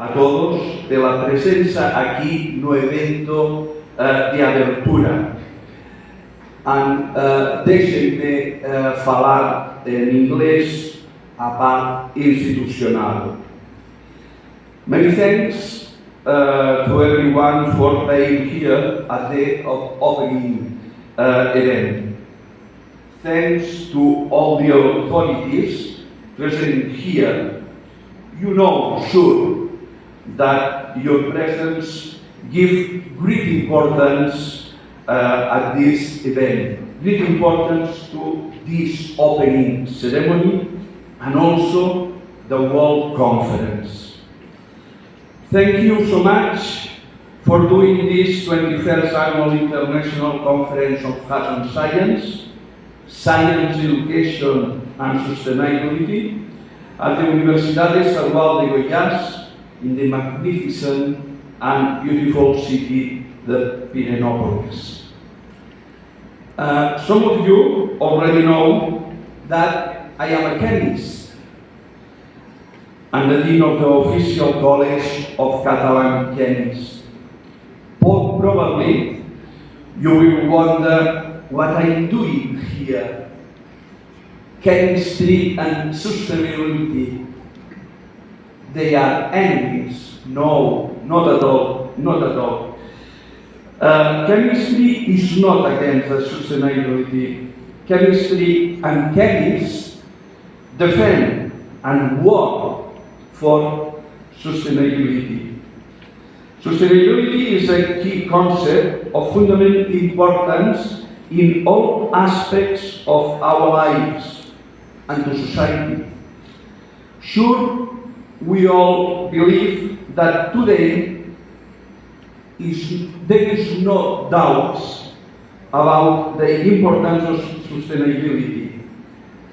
a todos pela presença aqui no evento de abertura. Deixem-me falar em inglês a parte institucional. Many thanks to everyone for being here at the opening event. Thanks to all the authorities present here. You know, sure, that your presence gives great importance at this event, great importance to this opening ceremony and also the World Conference. Thank you so much for doing this 21st Annual International Conference of Health and Science, Science, Education and Sustainability at the Universidad Estatal de Goiás in the magnificent and beautiful city, the Pirenópolis. Some of you already know that I am a chemist and the Dean of the Official College of Catalan Chemists. Probably you will wonder what I'm doing here. Chemistry and sustainability, they are enemies. No, not at all, not at all. Chemistry is not against sustainability. Chemistry and chemists defend and work for sustainability. Sustainability is a key concept of fundamental importance in all aspects of our lives and to society. Sure, we all believe that today there is no doubt about the importance of sustainability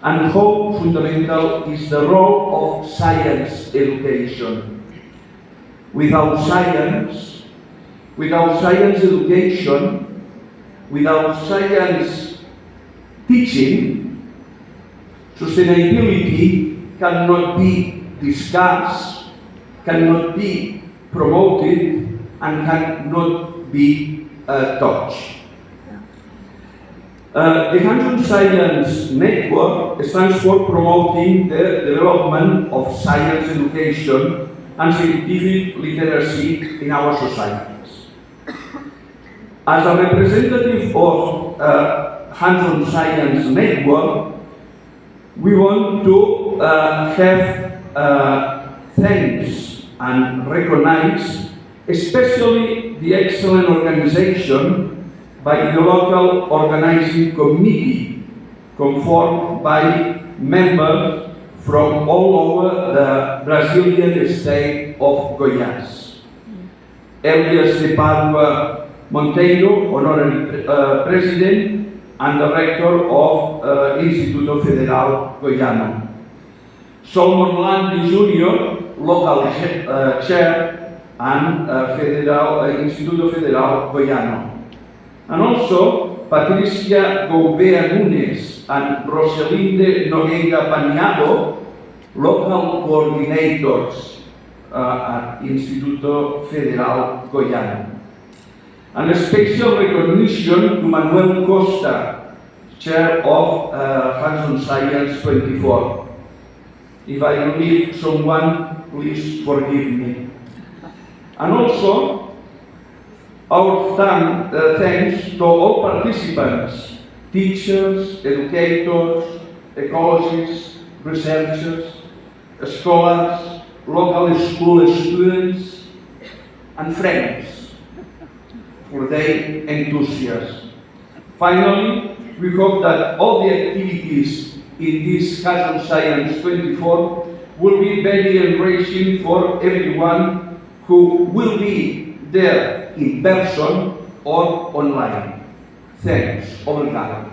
and how fundamental is the role of science education. Without science education, without science teaching, sustainability cannot be discussed, cannot be promoted, and cannot be taught. The Hands-on Science Network stands for promoting the development of science education and scientific literacy in our societies. As a representative of Hands-on Science Network, we want to have thanks and recognize especially the excellent organization by the local organizing committee, conformed by members from all over the Brazilian state of Goiás. Elias de Padua Monteiro, Honorary President and Director of Instituto Federal Goiano. Solomon Landi Jr., Local Chair and Instituto Federal Goiano. And also Patricia Gouveia Nunes and Roselinde Nogueira Paniagua, Local Coordinators at Instituto Federal Goiano. And a special recognition to Manuel Costa, Chair of Hands-on Science 24. If I leave someone, please forgive me. And also, our thanks to all participants, teachers, educators, ecologists, researchers, scholars, local school students, and friends for their enthusiasm. Finally, we hope that all the activities in this Hands-on Science 24 will be very enriching for everyone who will be there in person or online. Thanks. Obrigado.